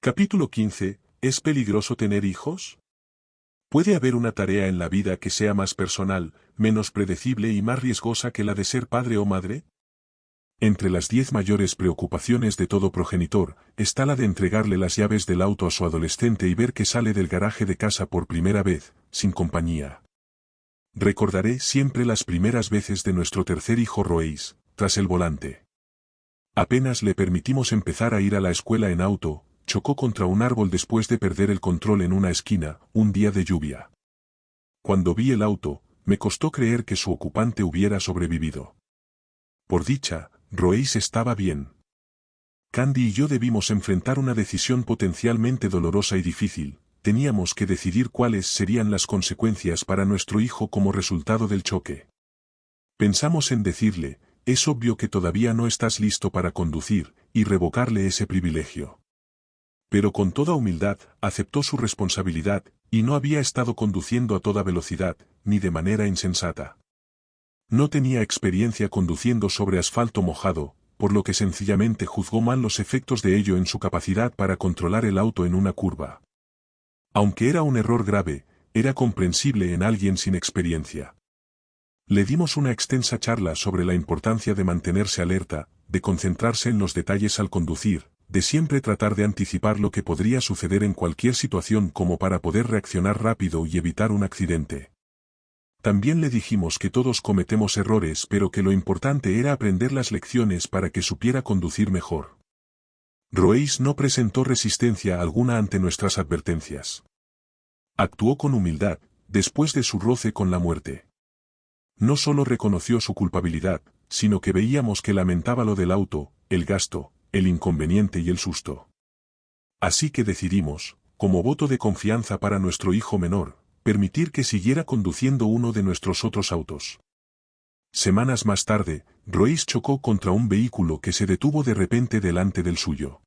Capítulo 15. ¿Es peligroso tener hijos? ¿Puede haber una tarea en la vida que sea más personal, menos predecible y más riesgosa que la de ser padre o madre? Entre las 10 mayores preocupaciones de todo progenitor, está la de entregarle las llaves del auto a su adolescente y ver que sale del garaje de casa por primera vez, sin compañía. Recordaré siempre las primeras veces de nuestro tercer hijo Roeis, tras el volante. Apenas le permitimos empezar a ir a la escuela en auto, chocó contra un árbol después de perder el control en una esquina, un día de lluvia. Cuando vi el auto, me costó creer que su ocupante hubiera sobrevivido. Por dicha, Roeis estaba bien. Candy y yo debimos enfrentar una decisión potencialmente dolorosa y difícil. Teníamos que decidir cuáles serían las consecuencias para nuestro hijo como resultado del choque. Pensamos en decirle, es obvio que todavía no estás listo para conducir, y revocarle ese privilegio. Pero con toda humildad, aceptó su responsabilidad, y no había estado conduciendo a toda velocidad, ni de manera insensata. No tenía experiencia conduciendo sobre asfalto mojado, por lo que sencillamente juzgó mal los efectos de ello en su capacidad para controlar el auto en una curva. Aunque era un error grave, era comprensible en alguien sin experiencia. Le dimos una extensa charla sobre la importancia de mantenerse alerta, de concentrarse en los detalles al conducir, de siempre tratar de anticipar lo que podría suceder en cualquier situación como para poder reaccionar rápido y evitar un accidente. También le dijimos que todos cometemos errores pero que lo importante era aprender las lecciones para que supiera conducir mejor. Roeis no presentó resistencia alguna ante nuestras advertencias. Actuó con humildad, después de su roce con la muerte. No solo reconoció su culpabilidad, sino que veíamos que lamentaba lo del auto, el gasto, el inconveniente y el susto. Así que decidimos, como voto de confianza para nuestro hijo menor, permitir que siguiera conduciendo uno de nuestros otros autos. Semanas más tarde, Roeis chocó contra un vehículo que se detuvo de repente delante del suyo.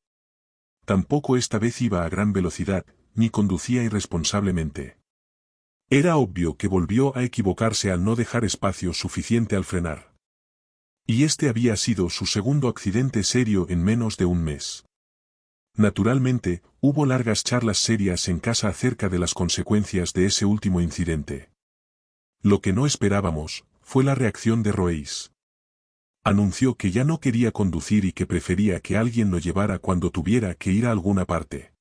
Tampoco esta vez iba a gran velocidad, ni conducía irresponsablemente. Era obvio que volvió a equivocarse al no dejar espacio suficiente al frenar. Y este había sido su segundo accidente serio en menos de un mes. Naturalmente, hubo largas charlas serias en casa acerca de las consecuencias de ese último incidente. Lo que no esperábamos, fue la reacción de Roeis. Anunció que ya no quería conducir y que prefería que alguien lo llevara cuando tuviera que ir a alguna parte.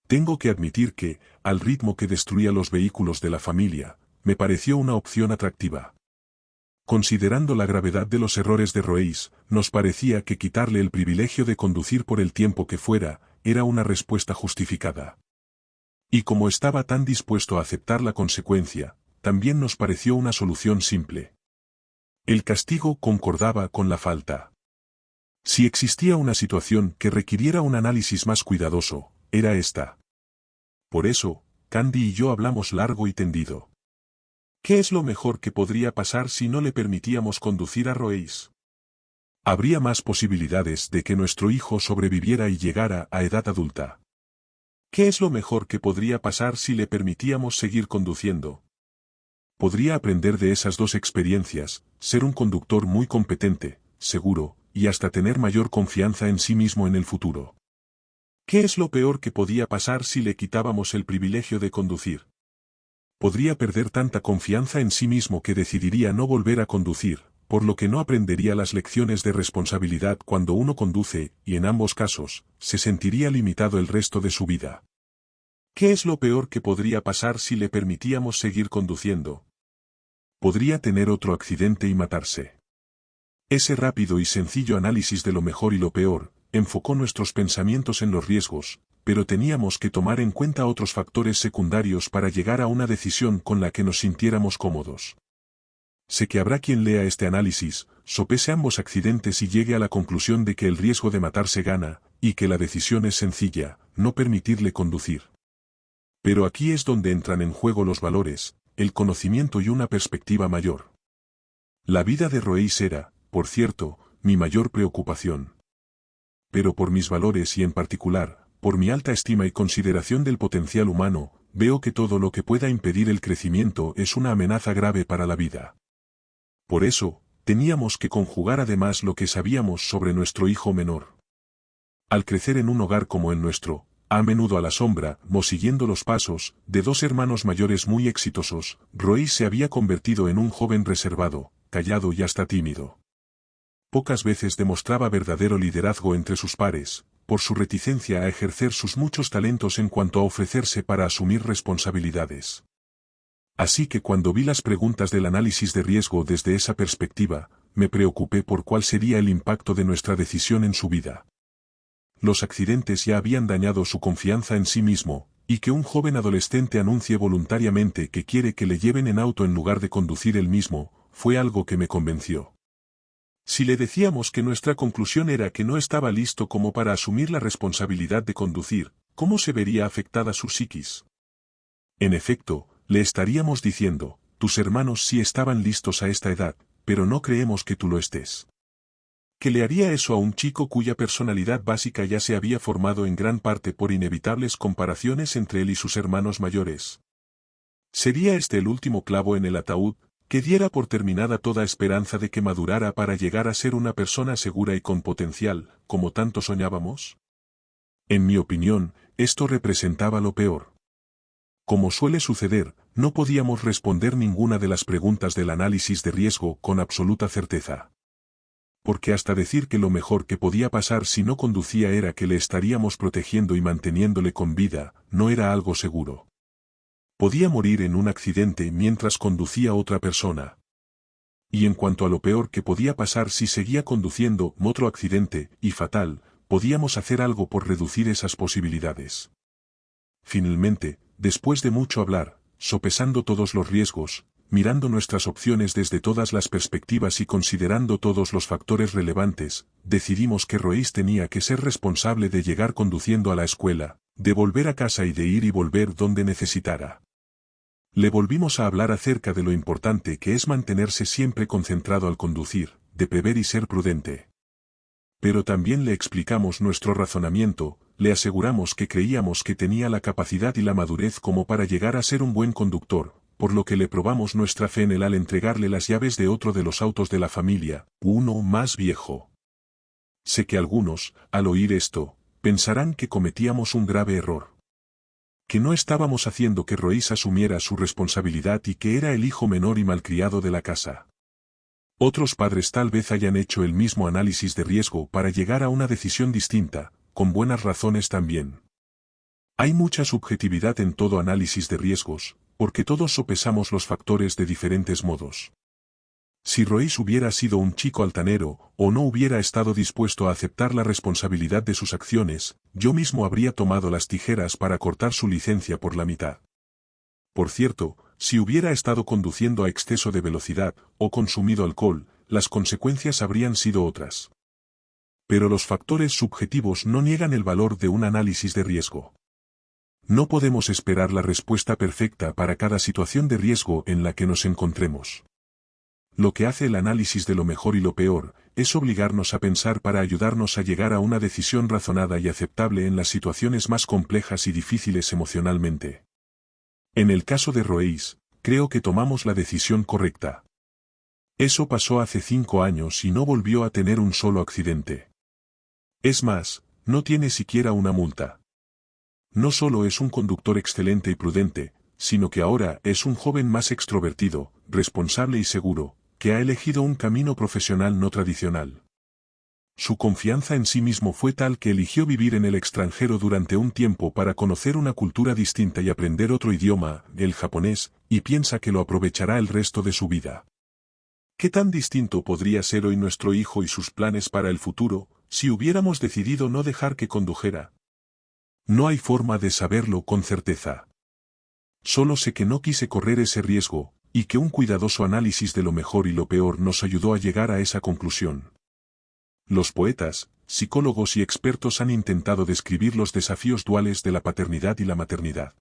Tengo que admitir que, al ritmo que destruía los vehículos de la familia, me pareció una opción atractiva. Considerando la gravedad de los errores de Roeis, nos parecía que quitarle el privilegio de conducir por el tiempo que fuera, era una respuesta justificada. Y como estaba tan dispuesto a aceptar la consecuencia, también nos pareció una solución simple. El castigo concordaba con la falta. Si existía una situación que requiriera un análisis más cuidadoso, era esta. Por eso, Candy y yo hablamos largo y tendido. ¿Qué es lo mejor que podría pasar si no le permitíamos conducir a Roeis? Habría más posibilidades de que nuestro hijo sobreviviera y llegara a edad adulta. ¿Qué es lo mejor que podría pasar si le permitíamos seguir conduciendo? Podría aprender de esas dos experiencias, ser un conductor muy competente, seguro, y hasta tener mayor confianza en sí mismo en el futuro. ¿Qué es lo peor que podía pasar si le quitábamos el privilegio de conducir? Podría perder tanta confianza en sí mismo que decidiría no volver a conducir, por lo que no aprendería las lecciones de responsabilidad cuando uno conduce, y en ambos casos, se sentiría limitado el resto de su vida. ¿Qué es lo peor que podría pasar si le permitíamos seguir conduciendo? Podría tener otro accidente y matarse. Ese rápido y sencillo análisis de lo mejor y lo peor, enfocó nuestros pensamientos en los riesgos, pero teníamos que tomar en cuenta otros factores secundarios para llegar a una decisión con la que nos sintiéramos cómodos. Sé que habrá quien lea este análisis, sopese ambos accidentes y llegue a la conclusión de que el riesgo de matarse gana, y que la decisión es sencilla, no permitirle conducir. Pero aquí es donde entran en juego los valores, el conocimiento y una perspectiva mayor. La vida de Roeis era, por cierto, mi mayor preocupación. Pero por mis valores y en particular, por mi alta estima y consideración del potencial humano, veo que todo lo que pueda impedir el crecimiento es una amenaza grave para la vida. Por eso, teníamos que conjugar además lo que sabíamos sobre nuestro hijo menor. Al crecer en un hogar como el nuestro, A menudo a la sombra, siguiendo los pasos, de dos hermanos mayores muy exitosos, Roy se había convertido en un joven reservado, callado y hasta tímido. Pocas veces demostraba verdadero liderazgo entre sus pares, por su reticencia a ejercer sus muchos talentos en cuanto a ofrecerse para asumir responsabilidades. Así que cuando vi las preguntas del análisis de riesgo desde esa perspectiva, me preocupé por cuál sería el impacto de nuestra decisión en su vida. Los accidentes ya habían dañado su confianza en sí mismo, y que un joven adolescente anuncie voluntariamente que quiere que le lleven en auto en lugar de conducir él mismo, fue algo que me convenció. Si le decíamos que nuestra conclusión era que no estaba listo como para asumir la responsabilidad de conducir, ¿cómo se vería afectada su psiquis? En efecto, le estaríamos diciendo, tus hermanos sí estaban listos a esta edad, pero no creemos que tú lo estés. ¿Qué le haría eso a un chico cuya personalidad básica ya se había formado en gran parte por inevitables comparaciones entre él y sus hermanos mayores? ¿Sería este el último clavo en el ataúd, que diera por terminada toda esperanza de que madurara para llegar a ser una persona segura y con potencial, como tanto soñábamos? En mi opinión, esto representaba lo peor. Como suele suceder, no podíamos responder ninguna de las preguntas del análisis de riesgo con absoluta certeza. Porque hasta decir que lo mejor que podía pasar si no conducía era que le estaríamos protegiendo y manteniéndole con vida, no era algo seguro. Podía morir en un accidente mientras conducía otra persona. Y en cuanto a lo peor que podía pasar si seguía conduciendo, otro accidente, y fatal, podíamos hacer algo por reducir esas posibilidades. Finalmente, después de mucho hablar, sopesando todos los riesgos, mirando nuestras opciones desde todas las perspectivas y considerando todos los factores relevantes, decidimos que Royce tenía que ser responsable de llegar conduciendo a la escuela, de volver a casa y de ir y volver donde necesitara. Le volvimos a hablar acerca de lo importante que es mantenerse siempre concentrado al conducir, de prever y ser prudente. Pero también le explicamos nuestro razonamiento, le aseguramos que creíamos que tenía la capacidad y la madurez como para llegar a ser un buen conductor, por lo que le probamos nuestra fe en él al entregarle las llaves de otro de los autos de la familia, uno más viejo. Sé que algunos, al oír esto, pensarán que cometíamos un grave error. Que no estábamos haciendo que Royce asumiera su responsabilidad y que era el hijo menor y malcriado de la casa. Otros padres tal vez hayan hecho el mismo análisis de riesgo para llegar a una decisión distinta, con buenas razones también. Hay mucha subjetividad en todo análisis de riesgos, porque todos sopesamos los factores de diferentes modos. Si Royce hubiera sido un chico altanero, o no hubiera estado dispuesto a aceptar la responsabilidad de sus acciones, yo mismo habría tomado las tijeras para cortar su licencia por la mitad. Por cierto, si hubiera estado conduciendo a exceso de velocidad, o consumido alcohol, las consecuencias habrían sido otras. Pero los factores subjetivos no niegan el valor de un análisis de riesgo. No podemos esperar la respuesta perfecta para cada situación de riesgo en la que nos encontremos. Lo que hace el análisis de lo mejor y lo peor, es obligarnos a pensar para ayudarnos a llegar a una decisión razonada y aceptable en las situaciones más complejas y difíciles emocionalmente. En el caso de Royce, creo que tomamos la decisión correcta. Eso pasó hace 5 años y no volvió a tener un solo accidente. Es más, no tiene siquiera una multa. No solo es un conductor excelente y prudente, sino que ahora es un joven más extrovertido, responsable y seguro, que ha elegido un camino profesional no tradicional. Su confianza en sí mismo fue tal que eligió vivir en el extranjero durante un tiempo para conocer una cultura distinta y aprender otro idioma, el japonés, y piensa que lo aprovechará el resto de su vida. ¿Qué tan distinto podría ser hoy nuestro hijo y sus planes para el futuro, si hubiéramos decidido no dejar que condujera? No hay forma de saberlo con certeza. Solo sé que no quise correr ese riesgo, y que un cuidadoso análisis de lo mejor y lo peor nos ayudó a llegar a esa conclusión. Los poetas, psicólogos y expertos han intentado describir los desafíos duales de la paternidad y la maternidad.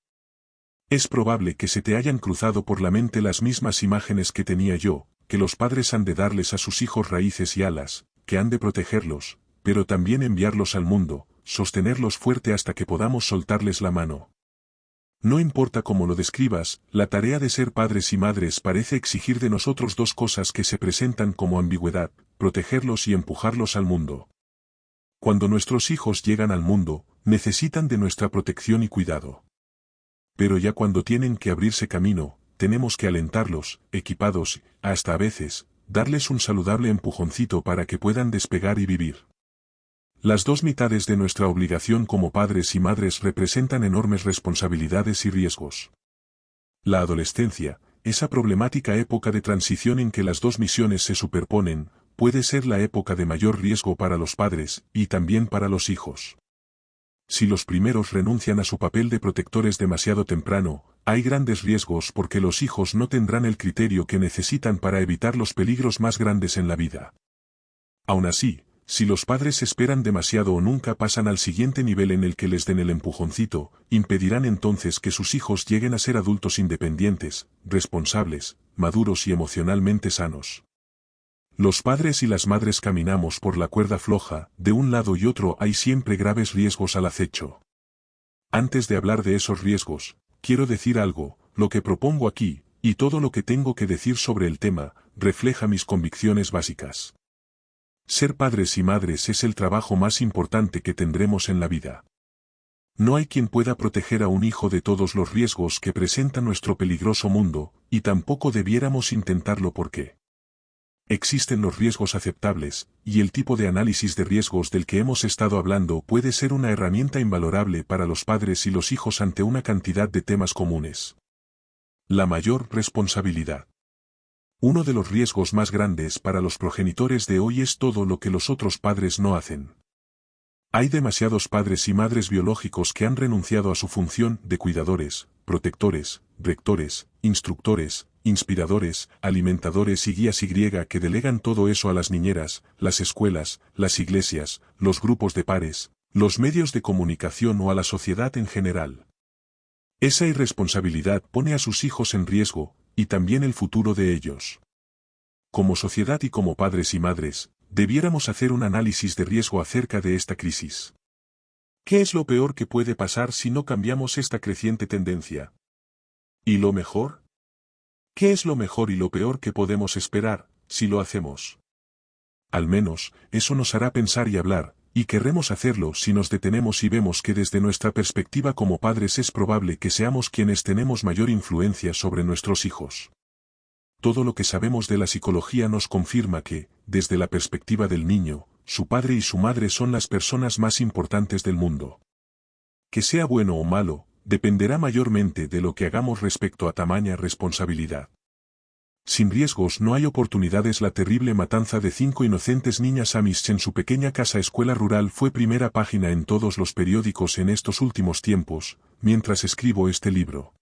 Es probable que se te hayan cruzado por la mente las mismas imágenes que tenía yo, que los padres han de darles a sus hijos raíces y alas, que han de protegerlos, pero también enviarlos al mundo, sostenerlos fuerte hasta que podamos soltarles la mano. No importa cómo lo describas, la tarea de ser padres y madres parece exigir de nosotros dos cosas que se presentan como ambigüedad, protegerlos y empujarlos al mundo. Cuando nuestros hijos llegan al mundo, necesitan de nuestra protección y cuidado. Pero ya cuando tienen que abrirse camino, tenemos que alentarlos, equipados, hasta a veces, darles un saludable empujoncito para que puedan despegar y vivir. Las dos mitades de nuestra obligación como padres y madres representan enormes responsabilidades y riesgos. La adolescencia, esa problemática época de transición en que las dos misiones se superponen, puede ser la época de mayor riesgo para los padres y también para los hijos. Si los primeros renuncian a su papel de protectores demasiado temprano, hay grandes riesgos porque los hijos no tendrán el criterio que necesitan para evitar los peligros más grandes en la vida. Aún así, si los padres esperan demasiado o nunca pasan al siguiente nivel en el que les den el empujoncito, impedirán entonces que sus hijos lleguen a ser adultos independientes, responsables, maduros y emocionalmente sanos. Los padres y las madres caminamos por la cuerda floja, de un lado y otro hay siempre graves riesgos al acecho. Antes de hablar de esos riesgos, quiero decir algo, lo que propongo aquí, y todo lo que tengo que decir sobre el tema, refleja mis convicciones básicas. Ser padres y madres es el trabajo más importante que tendremos en la vida. No hay quien pueda proteger a un hijo de todos los riesgos que presenta nuestro peligroso mundo, y tampoco debiéramos intentarlo porque existen los riesgos aceptables, y el tipo de análisis de riesgos del que hemos estado hablando puede ser una herramienta invalorable para los padres y los hijos ante una cantidad de temas comunes. La mayor responsabilidad. Uno de los riesgos más grandes para los progenitores de hoy es todo lo que los otros padres no hacen. Hay demasiados padres y madres biológicos que han renunciado a su función de cuidadores, protectores, rectores, instructores, inspiradores, alimentadores y guías que delegan todo eso a las niñeras, las escuelas, las iglesias, los grupos de pares, los medios de comunicación o a la sociedad en general. Esa irresponsabilidad pone a sus hijos en riesgo, y también el futuro de ellos. Como sociedad y como padres y madres, debiéramos hacer un análisis de riesgo acerca de esta crisis. ¿Qué es lo peor que puede pasar si no cambiamos esta creciente tendencia? ¿Y lo mejor? ¿Qué es lo mejor y lo peor que podemos esperar, si lo hacemos? Al menos, eso nos hará pensar y hablar, y querremos hacerlo si nos detenemos y vemos que desde nuestra perspectiva como padres es probable que seamos quienes tenemos mayor influencia sobre nuestros hijos. Todo lo que sabemos de la psicología nos confirma que, desde la perspectiva del niño, su padre y su madre son las personas más importantes del mundo. Que sea bueno o malo, dependerá mayormente de lo que hagamos respecto a tamaña responsabilidad. Sin riesgos no hay oportunidades. La terrible matanza de 5 inocentes niñas amish en su pequeña casa-escuela rural fue primera página en todos los periódicos en estos últimos tiempos, mientras escribo este libro.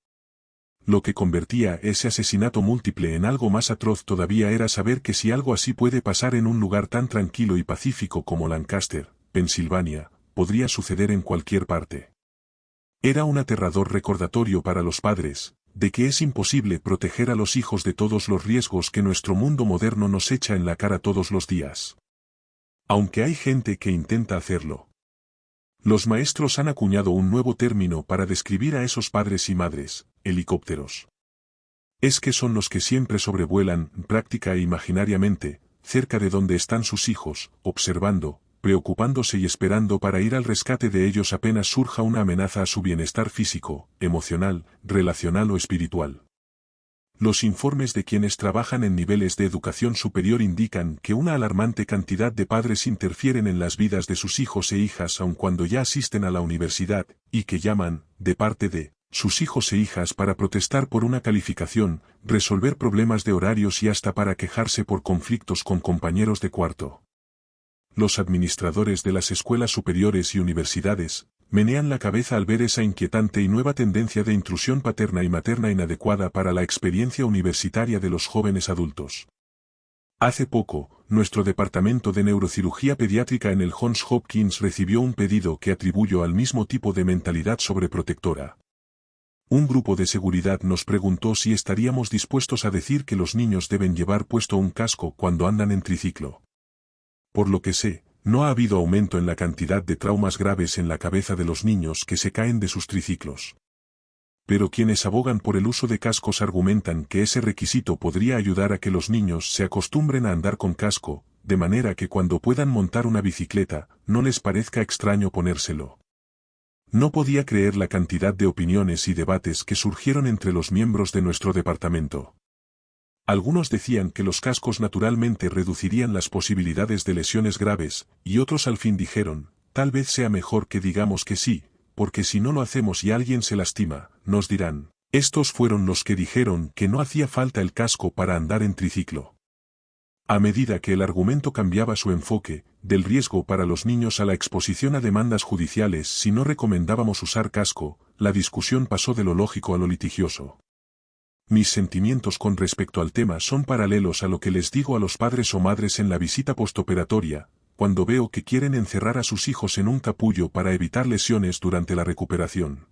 Lo que convertía ese asesinato múltiple en algo más atroz todavía era saber que si algo así puede pasar en un lugar tan tranquilo y pacífico como Lancaster, Pensilvania, podría suceder en cualquier parte. Era un aterrador recordatorio para los padres, de que es imposible proteger a los hijos de todos los riesgos que nuestro mundo moderno nos echa en la cara todos los días. Aunque hay gente que intenta hacerlo. Los maestros han acuñado un nuevo término para describir a esos padres y madres: helicópteros. Es que son los que siempre sobrevuelan, práctica e imaginariamente, cerca de donde están sus hijos, observando, preocupándose y esperando para ir al rescate de ellos apenas surja una amenaza a su bienestar físico, emocional, relacional o espiritual. Los informes de quienes trabajan en niveles de educación superior indican que una alarmante cantidad de padres interfieren en las vidas de sus hijos e hijas aun cuando ya asisten a la universidad, y que llaman, de parte de sus hijos e hijas para protestar por una calificación, resolver problemas de horarios y hasta para quejarse por conflictos con compañeros de cuarto. Los administradores de las escuelas superiores y universidades menean la cabeza al ver esa inquietante y nueva tendencia de intrusión paterna y materna inadecuada para la experiencia universitaria de los jóvenes adultos. Hace poco, nuestro departamento de neurocirugía pediátrica en el Johns Hopkins recibió un pedido que atribuyo al mismo tipo de mentalidad sobreprotectora. Un grupo de seguridad nos preguntó si estaríamos dispuestos a decir que los niños deben llevar puesto un casco cuando andan en triciclo. Por lo que sé, no ha habido aumento en la cantidad de traumas graves en la cabeza de los niños que se caen de sus triciclos. Pero quienes abogan por el uso de cascos argumentan que ese requisito podría ayudar a que los niños se acostumbren a andar con casco, de manera que cuando puedan montar una bicicleta, no les parezca extraño ponérselo. No podía creer la cantidad de opiniones y debates que surgieron entre los miembros de nuestro departamento. Algunos decían que los cascos naturalmente reducirían las posibilidades de lesiones graves, y otros al fin dijeron, tal vez sea mejor que digamos que sí, porque si no lo hacemos y alguien se lastima, nos dirán. Estos fueron los que dijeron que no hacía falta el casco para andar en triciclo. A medida que el argumento cambiaba su enfoque, del riesgo para los niños a la exposición a demandas judiciales si no recomendábamos usar casco, la discusión pasó de lo lógico a lo litigioso. Mis sentimientos con respecto al tema son paralelos a lo que les digo a los padres o madres en la visita postoperatoria, cuando veo que quieren encerrar a sus hijos en un capullo para evitar lesiones durante la recuperación.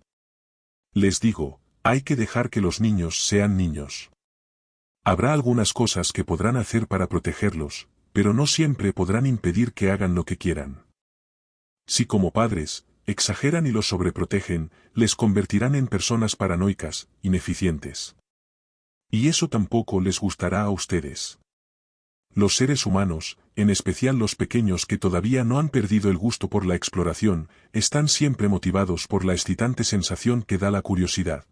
Les digo, hay que dejar que los niños sean niños. Habrá algunas cosas que podrán hacer para protegerlos, pero no siempre podrán impedir que hagan lo que quieran. Si como padres, exageran y los sobreprotegen, les convertirán en personas paranoicas, ineficientes. Y eso tampoco les gustará a ustedes. Los seres humanos, en especial los pequeños que todavía no han perdido el gusto por la exploración, están siempre motivados por la excitante sensación que da la curiosidad.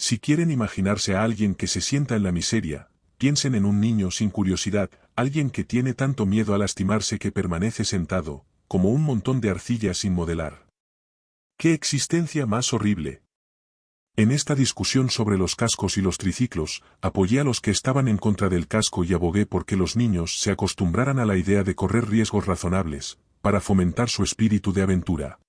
Si quieren imaginarse a alguien que se sienta en la miseria, piensen en un niño sin curiosidad, alguien que tiene tanto miedo a lastimarse que permanece sentado, como un montón de arcilla sin modelar. ¡Qué existencia más horrible! En esta discusión sobre los cascos y los triciclos, apoyé a los que estaban en contra del casco y abogué por que los niños se acostumbraran a la idea de correr riesgos razonables, para fomentar su espíritu de aventura.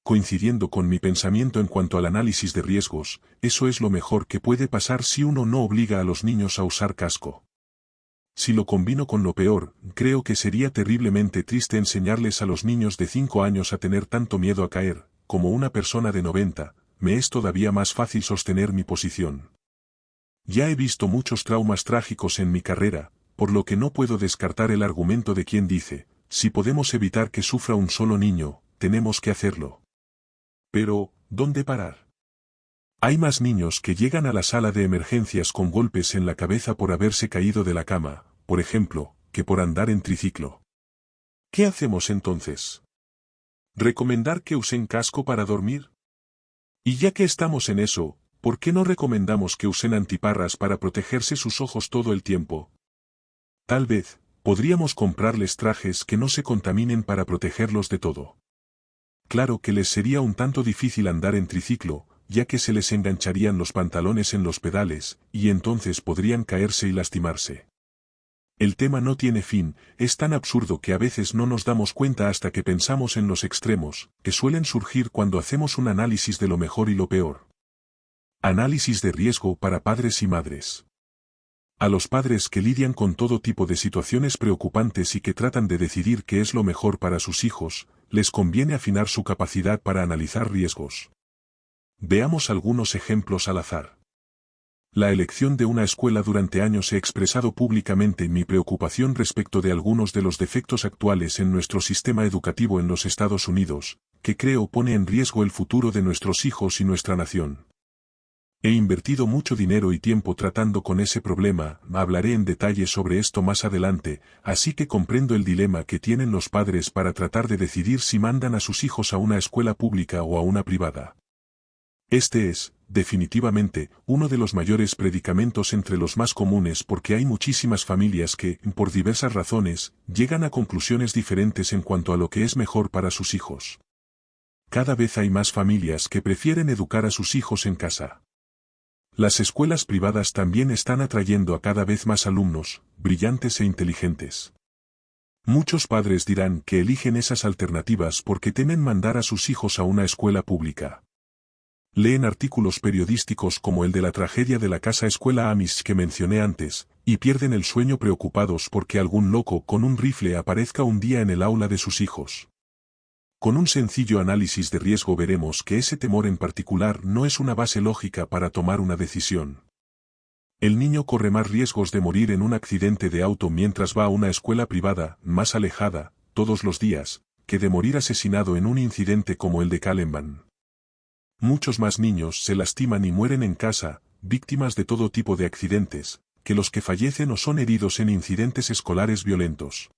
Coincidiendo con mi pensamiento en cuanto al análisis de riesgos, eso es lo mejor que puede pasar si uno no obliga a los niños a usar casco. Si lo combino con lo peor, creo que sería terriblemente triste enseñarles a los niños de 5 años a tener tanto miedo a caer, como una persona de 90, me es todavía más fácil sostener mi posición. Ya he visto muchos traumas trágicos en mi carrera, por lo que no puedo descartar el argumento de quien dice, si podemos evitar que sufra un solo niño, tenemos que hacerlo. Pero, ¿dónde parar? Hay más niños que llegan a la sala de emergencias con golpes en la cabeza por haberse caído de la cama, por ejemplo, que por andar en triciclo. ¿Qué hacemos entonces? ¿Recomendar que usen casco para dormir? Y ya que estamos en eso, ¿por qué no recomendamos que usen antiparras para protegerse sus ojos todo el tiempo? Tal vez, podríamos comprarles trajes que no se contaminen para protegerlos de todo. Claro que les sería un tanto difícil andar en triciclo, ya que se les engancharían los pantalones en los pedales, y entonces podrían caerse y lastimarse. El tema no tiene fin, es tan absurdo que a veces no nos damos cuenta hasta que pensamos en los extremos, que suelen surgir cuando hacemos un análisis de lo mejor y lo peor. Análisis de riesgo para padres y madres. A los padres que lidian con todo tipo de situaciones preocupantes y que tratan de decidir qué es lo mejor para sus hijos, les conviene afinar su capacidad para analizar riesgos. Veamos algunos ejemplos al azar. La elección de una escuela. Durante años he expresado públicamente mi preocupación respecto de algunos de los defectos actuales en nuestro sistema educativo en los Estados Unidos, que creo pone en riesgo el futuro de nuestros hijos y nuestra nación. He invertido mucho dinero y tiempo tratando con ese problema, hablaré en detalle sobre esto más adelante, así que comprendo el dilema que tienen los padres para tratar de decidir si mandan a sus hijos a una escuela pública o a una privada. Este es, definitivamente, uno de los mayores predicamentos entre los más comunes porque hay muchísimas familias que, por diversas razones, llegan a conclusiones diferentes en cuanto a lo que es mejor para sus hijos. Cada vez hay más familias que prefieren educar a sus hijos en casa. Las escuelas privadas también están atrayendo a cada vez más alumnos, brillantes e inteligentes. Muchos padres dirán que eligen esas alternativas porque temen mandar a sus hijos a una escuela pública. Leen artículos periodísticos como el de la tragedia de la casa escuela Amish que mencioné antes, y pierden el sueño preocupados porque algún loco con un rifle aparezca un día en el aula de sus hijos. Con un sencillo análisis de riesgo veremos que ese temor en particular no es una base lógica para tomar una decisión. El niño corre más riesgos de morir en un accidente de auto mientras va a una escuela privada, más alejada, todos los días, que de morir asesinado en un incidente como el de Columbine. Muchos más niños se lastiman y mueren en casa, víctimas de todo tipo de accidentes, que los que fallecen o son heridos en incidentes escolares violentos.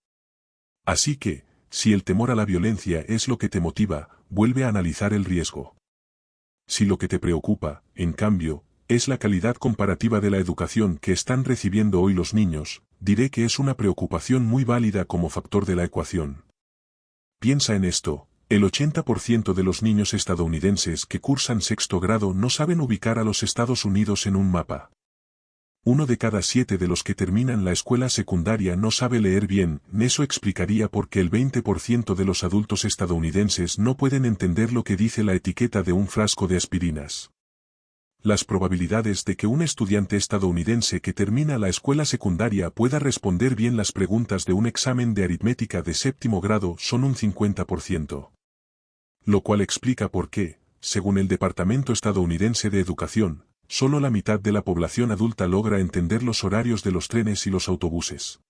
Así que, si el temor a la violencia es lo que te motiva, vuelve a analizar el riesgo. Si lo que te preocupa, en cambio, es la calidad comparativa de la educación que están recibiendo hoy los niños, diré que es una preocupación muy válida como factor de la ecuación. Piensa en esto, el 80% de los niños estadounidenses que cursan sexto grado no saben ubicar a los Estados Unidos en un mapa. 1 de cada 7 de los que terminan la escuela secundaria no sabe leer bien, eso explicaría por qué el 20% de los adultos estadounidenses no pueden entender lo que dice la etiqueta de un frasco de aspirinas. Las probabilidades de que un estudiante estadounidense que termina la escuela secundaria pueda responder bien las preguntas de un examen de aritmética de séptimo grado son un 50%. Lo cual explica por qué, según el Departamento Estadounidense de Educación, solo la mitad de la población adulta logra entender los horarios de los trenes y los autobuses.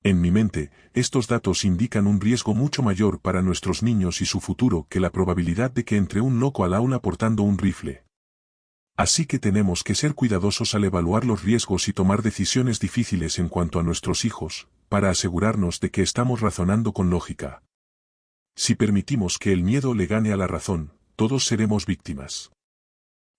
En mi mente, estos datos indican un riesgo mucho mayor para nuestros niños y su futuro que la probabilidad de que entre un loco al aula portando un rifle. Así que tenemos que ser cuidadosos al evaluar los riesgos y tomar decisiones difíciles en cuanto a nuestros hijos, para asegurarnos de que estamos razonando con lógica. Si permitimos que el miedo le gane a la razón, todos seremos víctimas.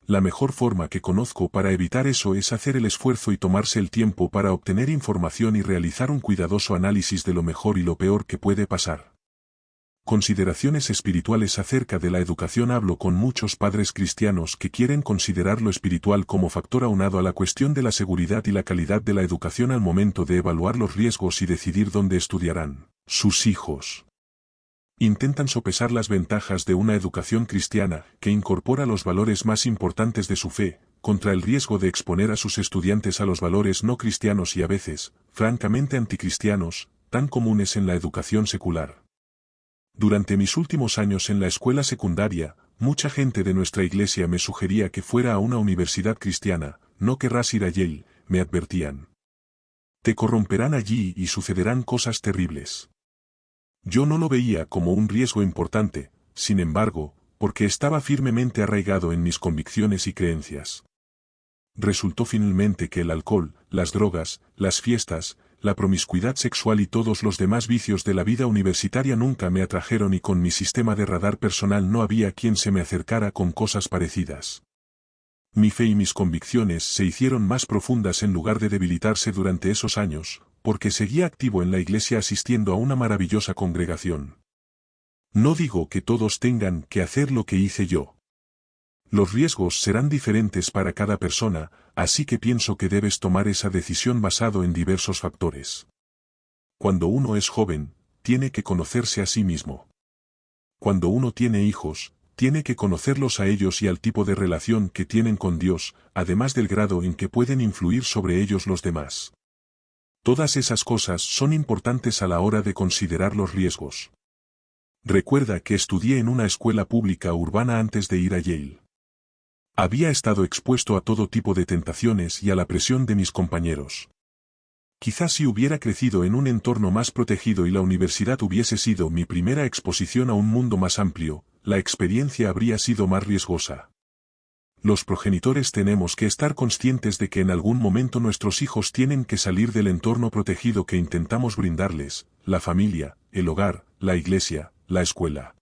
La mejor forma que conozco para evitar eso es hacer el esfuerzo y tomarse el tiempo para obtener información y realizar un cuidadoso análisis de lo mejor y lo peor que puede pasar. Consideraciones espirituales acerca de la educación. Hablo con muchos padres cristianos que quieren considerar lo espiritual como factor aunado a la cuestión de la seguridad y la calidad de la educación al momento de evaluar los riesgos y decidir dónde estudiarán sus hijos. Intentan sopesar las ventajas de una educación cristiana que incorpora los valores más importantes de su fe, contra el riesgo de exponer a sus estudiantes a los valores no cristianos y a veces, francamente anticristianos, tan comunes en la educación secular. Durante mis últimos años en la escuela secundaria, mucha gente de nuestra iglesia me sugería que fuera a una universidad cristiana. No querrás ir a Yale, me advertían. Te corromperán allí y sucederán cosas terribles. Yo no lo veía como un riesgo importante, sin embargo, porque estaba firmemente arraigado en mis convicciones y creencias. Resultó finalmente que el alcohol, las drogas, las fiestas, la promiscuidad sexual y todos los demás vicios de la vida universitaria nunca me atrajeron y con mi sistema de radar personal no había quien se me acercara con cosas parecidas. Mi fe y mis convicciones se hicieron más profundas en lugar de debilitarse durante esos años, porque seguía activo en la iglesia asistiendo a una maravillosa congregación. No digo que todos tengan que hacer lo que hice yo. Los riesgos serán diferentes para cada persona, así que pienso que debes tomar esa decisión basado en diversos factores. Cuando uno es joven, tiene que conocerse a sí mismo. Cuando uno tiene hijos, tiene que conocerlos a ellos y al tipo de relación que tienen con Dios, además del grado en que pueden influir sobre ellos los demás. Todas esas cosas son importantes a la hora de considerar los riesgos. Recuerda que estudié en una escuela pública urbana antes de ir a Yale. Había estado expuesto a todo tipo de tentaciones y a la presión de mis compañeros. Quizás si hubiera crecido en un entorno más protegido y la universidad hubiese sido mi primera exposición a un mundo más amplio, la experiencia habría sido más riesgosa. Los progenitores tenemos que estar conscientes de que en algún momento nuestros hijos tienen que salir del entorno protegido que intentamos brindarles, la familia, el hogar, la iglesia, la escuela.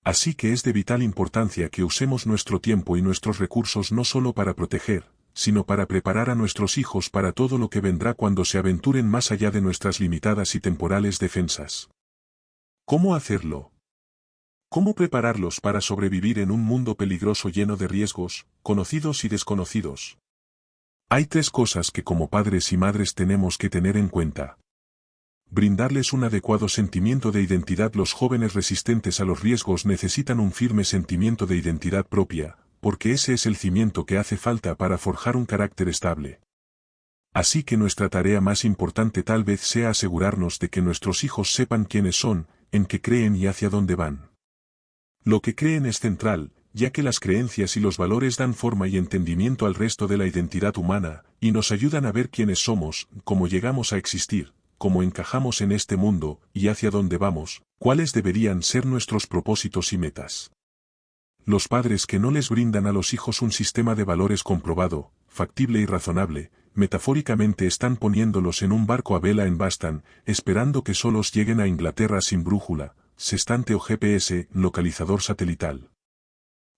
Así que es de vital importancia que usemos nuestro tiempo y nuestros recursos no solo para proteger, sino para preparar a nuestros hijos para todo lo que vendrá cuando se aventuren más allá de nuestras limitadas y temporales defensas. ¿Cómo hacerlo? ¿Cómo prepararlos para sobrevivir en un mundo peligroso lleno de riesgos, conocidos y desconocidos? Hay 3 cosas que como padres y madres tenemos que tener en cuenta. Brindarles un adecuado sentimiento de identidad. Los jóvenes resistentes a los riesgos necesitan un firme sentimiento de identidad propia, porque ese es el cimiento que hace falta para forjar un carácter estable. Así que nuestra tarea más importante tal vez sea asegurarnos de que nuestros hijos sepan quiénes son, en qué creen y hacia dónde van. Lo que creen es central, ya que las creencias y los valores dan forma y entendimiento al resto de la identidad humana, y nos ayudan a ver quiénes somos, cómo llegamos a existir, cómo encajamos en este mundo, y hacia dónde vamos, cuáles deberían ser nuestros propósitos y metas. Los padres que no les brindan a los hijos un sistema de valores comprobado, factible y razonable, metafóricamente están poniéndolos en un barco a vela en Bastán, esperando que solos lleguen a Inglaterra sin brújula, sextante o GPS, localizador satelital.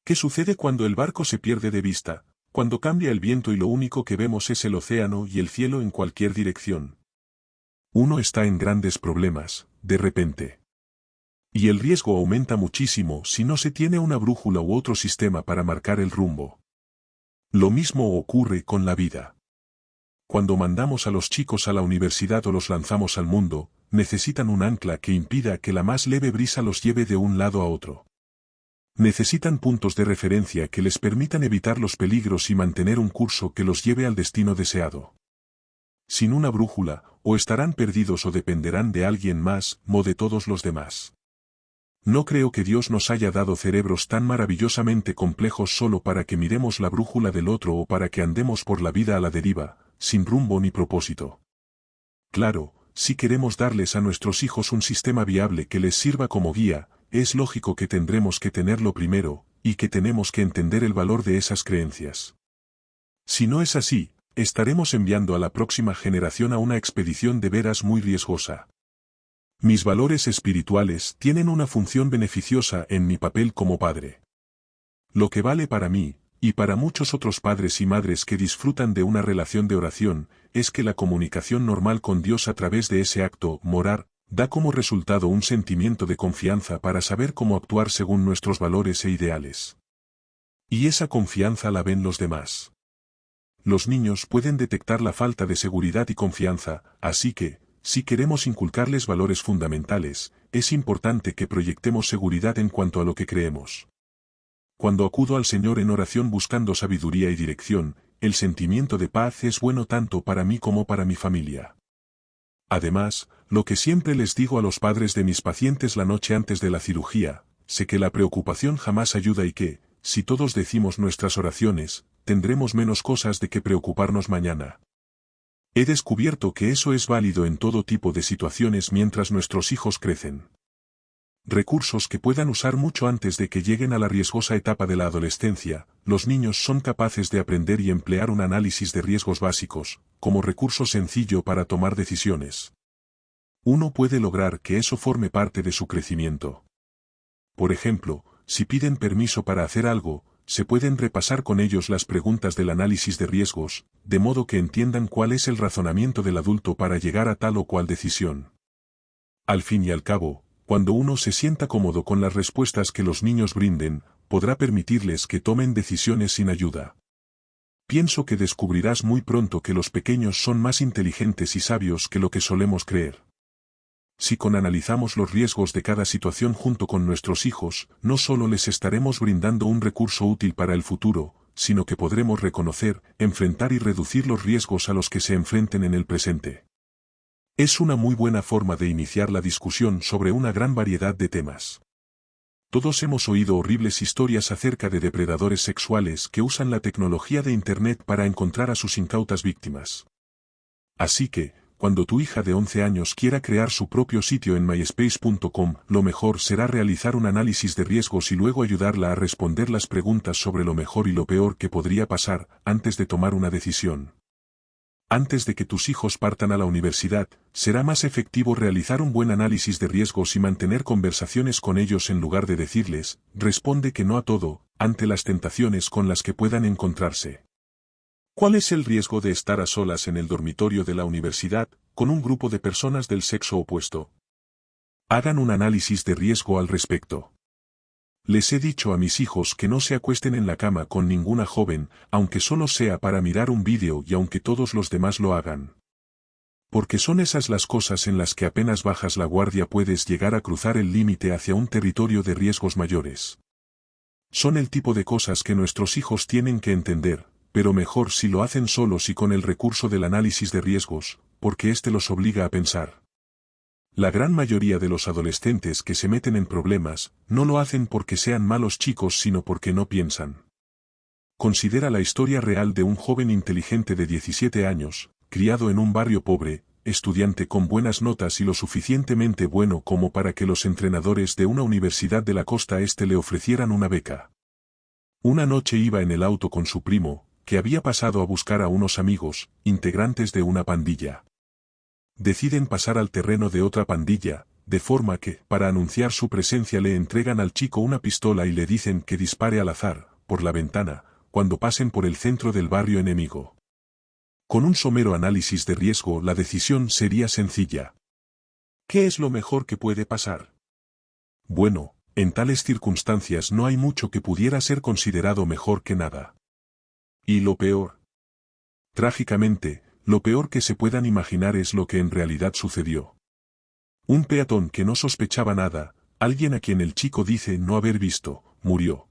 ¿Qué sucede cuando el barco se pierde de vista? Cuando cambia el viento y lo único que vemos es el océano y el cielo en cualquier dirección. Uno está en grandes problemas, de repente. Y el riesgo aumenta muchísimo si no se tiene una brújula u otro sistema para marcar el rumbo. Lo mismo ocurre con la vida. Cuando mandamos a los chicos a la universidad o los lanzamos al mundo, necesitan un ancla que impida que la más leve brisa los lleve de un lado a otro. Necesitan puntos de referencia que les permitan evitar los peligros y mantener un curso que los lleve al destino deseado. Sin una brújula, o estarán perdidos o dependerán de alguien más, o de todos los demás. No creo que Dios nos haya dado cerebros tan maravillosamente complejos solo para que miremos la brújula del otro o para que andemos por la vida a la deriva, sin rumbo ni propósito. Claro, si queremos darles a nuestros hijos un sistema viable que les sirva como guía, es lógico que tendremos que tenerlo primero, y que tenemos que entender el valor de esas creencias. Si no es así, estaremos enviando a la próxima generación a una expedición de veras muy riesgosa. Mis valores espirituales tienen una función beneficiosa en mi papel como padre. Lo que vale para mí, y para muchos otros padres y madres que disfrutan de una relación de oración, es que la comunicación normal con Dios a través de ese acto, orar, da como resultado un sentimiento de confianza para saber cómo actuar según nuestros valores e ideales. Y esa confianza la ven los demás. Los niños pueden detectar la falta de seguridad y confianza, así que, si queremos inculcarles valores fundamentales, es importante que proyectemos seguridad en cuanto a lo que creemos. Cuando acudo al Señor en oración buscando sabiduría y dirección, el sentimiento de paz es bueno tanto para mí como para mi familia. Además, lo que siempre les digo a los padres de mis pacientes la noche antes de la cirugía, sé que la preocupación jamás ayuda y que, si todos decimos nuestras oraciones, tendremos menos cosas de que preocuparnos mañana. He descubierto que eso es válido en todo tipo de situaciones mientras nuestros hijos crecen. Recursos que puedan usar mucho antes de que lleguen a la riesgosa etapa de la adolescencia, los niños son capaces de aprender y emplear un análisis de riesgos básicos, como recurso sencillo para tomar decisiones. Uno puede lograr que eso forme parte de su crecimiento. Por ejemplo, si piden permiso para hacer algo, se pueden repasar con ellos las preguntas del análisis de riesgos, de modo que entiendan cuál es el razonamiento del adulto para llegar a tal o cual decisión. Al fin y al cabo, cuando uno se sienta cómodo con las respuestas que los niños brinden, podrá permitirles que tomen decisiones sin ayuda. Pienso que descubrirás muy pronto que los pequeños son más inteligentes y sabios que lo que solemos creer. Si analizamos los riesgos de cada situación junto con nuestros hijos, no solo les estaremos brindando un recurso útil para el futuro, sino que podremos reconocer, enfrentar y reducir los riesgos a los que se enfrenten en el presente. Es una muy buena forma de iniciar la discusión sobre una gran variedad de temas. Todos hemos oído horribles historias acerca de depredadores sexuales que usan la tecnología de Internet para encontrar a sus incautas víctimas. Así que, cuando tu hija de 11 años quiera crear su propio sitio en myspace.com, lo mejor será realizar un análisis de riesgos y luego ayudarla a responder las preguntas sobre lo mejor y lo peor que podría pasar, antes de tomar una decisión. Antes de que tus hijos partan a la universidad, será más efectivo realizar un buen análisis de riesgos y mantener conversaciones con ellos en lugar de decirles, responde que no a todo, ante las tentaciones con las que puedan encontrarse. ¿Cuál es el riesgo de estar a solas en el dormitorio de la universidad, con un grupo de personas del sexo opuesto? Hagan un análisis de riesgo al respecto. Les he dicho a mis hijos que no se acuesten en la cama con ninguna joven, aunque solo sea para mirar un vídeo y aunque todos los demás lo hagan. Porque son esas las cosas en las que apenas bajas la guardia puedes llegar a cruzar el límite hacia un territorio de riesgos mayores. Son el tipo de cosas que nuestros hijos tienen que entender, pero mejor si lo hacen solos y con el recurso del análisis de riesgos, porque este los obliga a pensar. La gran mayoría de los adolescentes que se meten en problemas, no lo hacen porque sean malos chicos sino porque no piensan. Considera la historia real de un joven inteligente de 17 años, criado en un barrio pobre, estudiante con buenas notas y lo suficientemente bueno como para que los entrenadores de una universidad de la costa este le ofrecieran una beca. Una noche iba en el auto con su primo, que había pasado a buscar a unos amigos, integrantes de una pandilla. Deciden pasar al terreno de otra pandilla, de forma que, para anunciar su presencia, le entregan al chico una pistola y le dicen que dispare al azar, por la ventana, cuando pasen por el centro del barrio enemigo. Con un somero análisis de riesgo, la decisión sería sencilla. ¿Qué es lo mejor que puede pasar? Bueno, en tales circunstancias no hay mucho que pudiera ser considerado mejor que nada. ¿Y lo peor? Trágicamente, lo peor que se puedan imaginar es lo que en realidad sucedió. Un peatón que no sospechaba nada, alguien a quien el chico dice no haber visto, murió.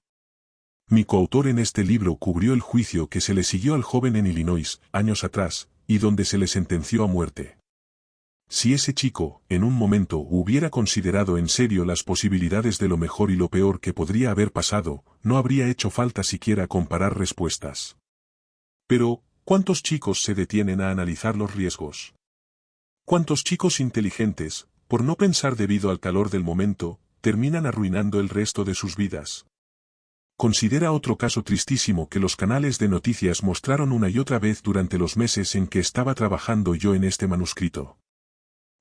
Mi coautor en este libro cubrió el juicio que se le siguió al joven en Illinois, años atrás, y donde se le sentenció a muerte. Si ese chico, en un momento, hubiera considerado en serio las posibilidades de lo mejor y lo peor que podría haber pasado, no habría hecho falta siquiera comparar respuestas. Pero, ¿cuántos chicos se detienen a analizar los riesgos? ¿Cuántos chicos inteligentes, por no pensar debido al calor del momento, terminan arruinando el resto de sus vidas? Considera otro caso tristísimo que los canales de noticias mostraron una y otra vez durante los meses en que estaba trabajando yo en este manuscrito.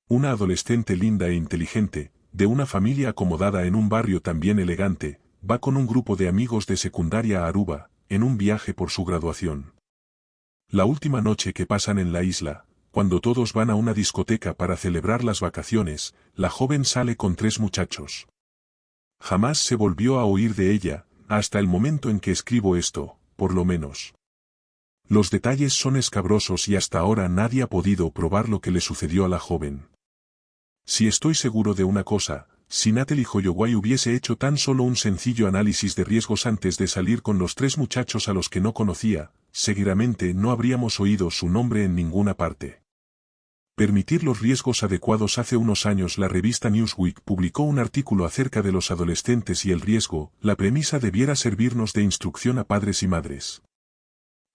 Una adolescente linda e inteligente, de una familia acomodada en un barrio también elegante, va con un grupo de amigos de secundaria a Aruba, en un viaje por su graduación. La última noche que pasan en la isla, cuando todos van a una discoteca para celebrar las vacaciones, la joven sale con 3 muchachos. Jamás se volvió a oír de ella, hasta el momento en que escribo esto, por lo menos. Los detalles son escabrosos y hasta ahora nadie ha podido probar lo que le sucedió a la joven. Si estoy seguro de una cosa, si Natalie Holloway hubiese hecho tan solo un sencillo análisis de riesgos antes de salir con los 3 muchachos a los que no conocía, seguramente no habríamos oído su nombre en ninguna parte. Permitir los riesgos adecuados. Hace unos años la revista Newsweek publicó un artículo acerca de los adolescentes y el riesgo. La premisa debiera servirnos de instrucción a padres y madres.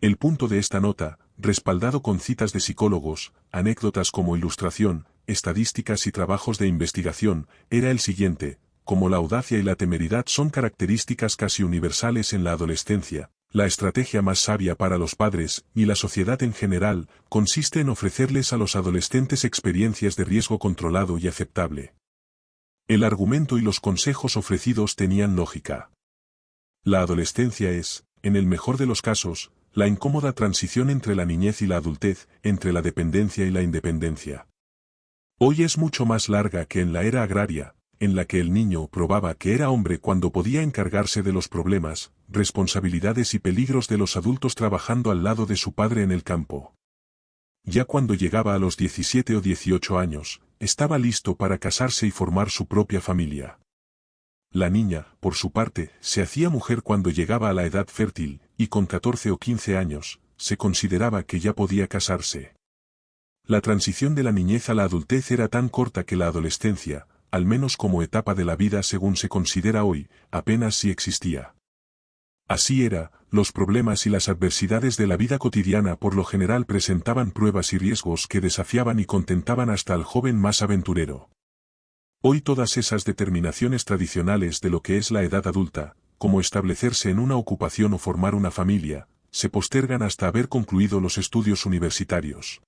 El punto de esta nota, respaldado con citas de psicólogos, anécdotas como ilustración, estadísticas y trabajos de investigación, era el siguiente: como la audacia y la temeridad son características casi universales en la adolescencia, la estrategia más sabia para los padres, y la sociedad en general, consiste en ofrecerles a los adolescentes experiencias de riesgo controlado y aceptable. El argumento y los consejos ofrecidos tenían lógica. La adolescencia es, en el mejor de los casos, la incómoda transición entre la niñez y la adultez, entre la dependencia y la independencia. Hoy es mucho más larga que en la era agraria, en la que el niño probaba que era hombre cuando podía encargarse de los problemas, responsabilidades y peligros de los adultos trabajando al lado de su padre en el campo. Ya cuando llegaba a los 17 o 18 años, estaba listo para casarse y formar su propia familia. La niña, por su parte, se hacía mujer cuando llegaba a la edad fértil, y con 14 o 15 años, se consideraba que ya podía casarse. La transición de la niñez a la adultez era tan corta que la adolescencia, al menos como etapa de la vida según se considera hoy, apenas si existía. Así era, los problemas y las adversidades de la vida cotidiana por lo general presentaban pruebas y riesgos que desafiaban y contentaban hasta al joven más aventurero. Hoy todas esas determinaciones tradicionales de lo que es la edad adulta, como establecerse en una ocupación o formar una familia, se postergan hasta haber concluido los estudios universitarios.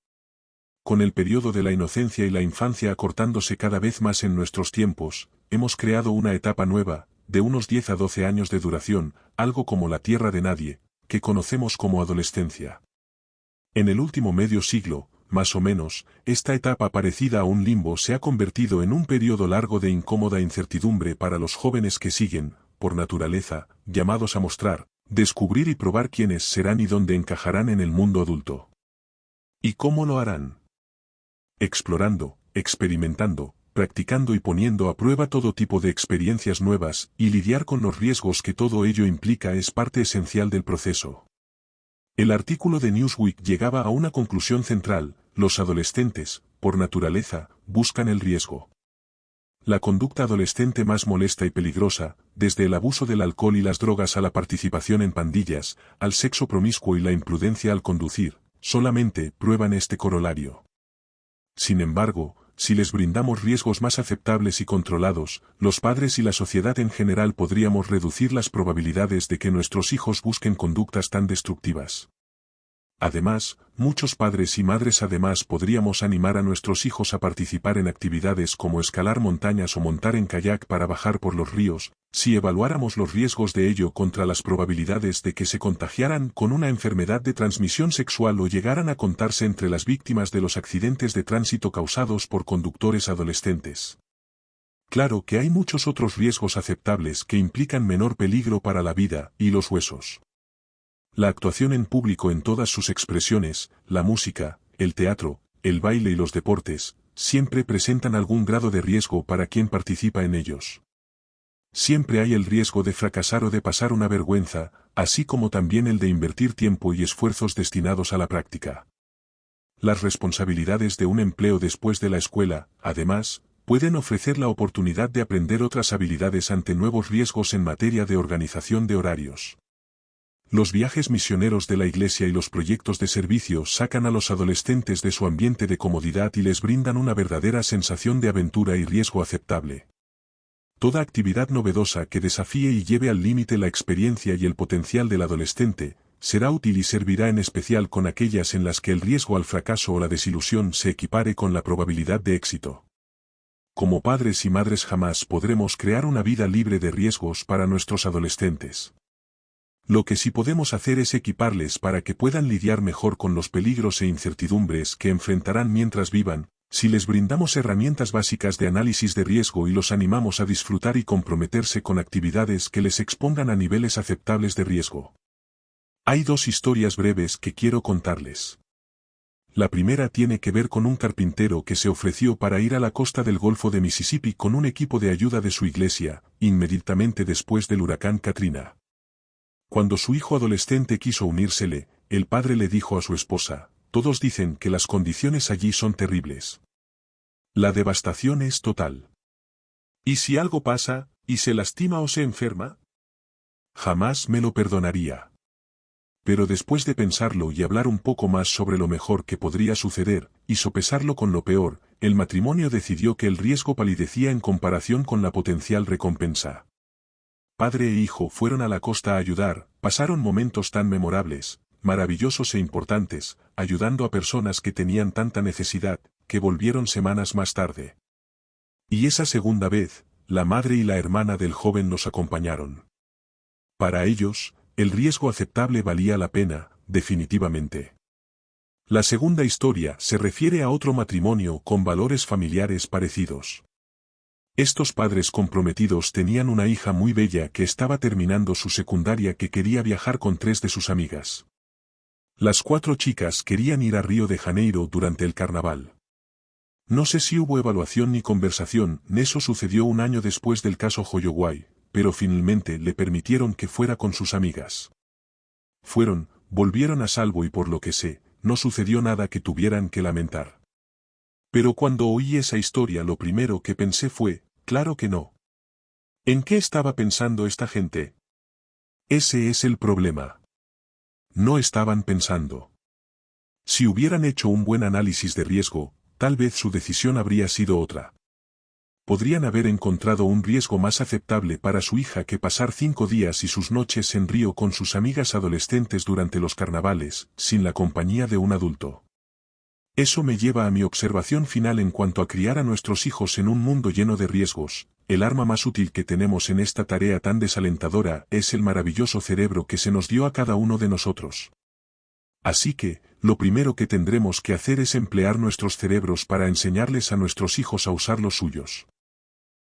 Con el periodo de la inocencia y la infancia acortándose cada vez más en nuestros tiempos, hemos creado una etapa nueva, de unos 10 a 12 años de duración, algo como la tierra de nadie, que conocemos como adolescencia. En el último medio siglo, más o menos, esta etapa parecida a un limbo se ha convertido en un periodo largo de incómoda incertidumbre para los jóvenes que siguen, por naturaleza, llamados a mostrar, descubrir y probar quiénes serán y dónde encajarán en el mundo adulto. ¿Y cómo lo harán? Explorando, experimentando, practicando y poniendo a prueba todo tipo de experiencias nuevas, y lidiar con los riesgos que todo ello implica es parte esencial del proceso. El artículo de Newsweek llegaba a una conclusión central: los adolescentes, por naturaleza, buscan el riesgo. La conducta adolescente más molesta y peligrosa, desde el abuso del alcohol y las drogas a la participación en pandillas, al sexo promiscuo y la imprudencia al conducir, solamente prueban este corolario. Sin embargo, si les brindamos riesgos más aceptables y controlados, los padres y la sociedad en general podríamos reducir las probabilidades de que nuestros hijos busquen conductas tan destructivas. Además, muchos padres y madres además podríamos animar a nuestros hijos a participar en actividades como escalar montañas o montar en kayak para bajar por los ríos, si evaluáramos los riesgos de ello contra las probabilidades de que se contagiaran con una enfermedad de transmisión sexual o llegaran a contarse entre las víctimas de los accidentes de tránsito causados por conductores adolescentes. Claro que hay muchos otros riesgos aceptables que implican menor peligro para la vida y los huesos. La actuación en público en todas sus expresiones, la música, el teatro, el baile y los deportes, siempre presentan algún grado de riesgo para quien participa en ellos. Siempre hay el riesgo de fracasar o de pasar una vergüenza, así como también el de invertir tiempo y esfuerzos destinados a la práctica. Las responsabilidades de un empleo después de la escuela, además, pueden ofrecer la oportunidad de aprender otras habilidades ante nuevos riesgos en materia de organización de horarios. Los viajes misioneros de la Iglesia y los proyectos de servicio sacan a los adolescentes de su ambiente de comodidad y les brindan una verdadera sensación de aventura y riesgo aceptable. Toda actividad novedosa que desafíe y lleve al límite la experiencia y el potencial del adolescente, será útil y servirá en especial con aquellas en las que el riesgo al fracaso o la desilusión se equipare con la probabilidad de éxito. Como padres y madres jamás podremos crear una vida libre de riesgos para nuestros adolescentes. Lo que sí podemos hacer es equiparles para que puedan lidiar mejor con los peligros e incertidumbres que enfrentarán mientras vivan, si les brindamos herramientas básicas de análisis de riesgo y los animamos a disfrutar y comprometerse con actividades que les expongan a niveles aceptables de riesgo. Hay dos historias breves que quiero contarles. La primera tiene que ver con un carpintero que se ofreció para ir a la costa del Golfo de Mississippi con un equipo de ayuda de su iglesia, inmediatamente después del huracán Katrina. Cuando su hijo adolescente quiso unírsele, el padre le dijo a su esposa: «Todos dicen que las condiciones allí son terribles. La devastación es total. ¿Y si algo pasa, y se lastima o se enferma? Jamás me lo perdonaría». Pero después de pensarlo y hablar un poco más sobre lo mejor que podría suceder, y sopesarlo con lo peor, el matrimonio decidió que el riesgo palidecía en comparación con la potencial recompensa. Padre e hijo fueron a la costa a ayudar, pasaron momentos tan memorables, maravillosos e importantes, ayudando a personas que tenían tanta necesidad, que volvieron semanas más tarde. Y esa segunda vez, la madre y la hermana del joven los acompañaron. Para ellos, el riesgo aceptable valía la pena, definitivamente. La segunda historia se refiere a otro matrimonio con valores familiares parecidos. Estos padres comprometidos tenían una hija muy bella que estaba terminando su secundaria que quería viajar con 3 de sus amigas. Las 4 chicas querían ir a Río de Janeiro durante el carnaval. No sé si hubo evaluación ni conversación, eso sucedió un año después del caso Holloway, pero finalmente le permitieron que fuera con sus amigas. Fueron, volvieron a salvo y por lo que sé, no sucedió nada que tuvieran que lamentar. Pero cuando oí esa historia lo primero que pensé fue: claro que no. ¿En qué estaba pensando esta gente? Ese es el problema. No estaban pensando. Si hubieran hecho un buen análisis de riesgo, tal vez su decisión habría sido otra. Podrían haber encontrado un riesgo más aceptable para su hija que pasar 5 días y sus noches en Río con sus amigas adolescentes durante los carnavales, sin la compañía de un adulto. Eso me lleva a mi observación final en cuanto a criar a nuestros hijos en un mundo lleno de riesgos. El arma más útil que tenemos en esta tarea tan desalentadora es el maravilloso cerebro que se nos dio a cada uno de nosotros. Así que, lo primero que tendremos que hacer es emplear nuestros cerebros para enseñarles a nuestros hijos a usar los suyos.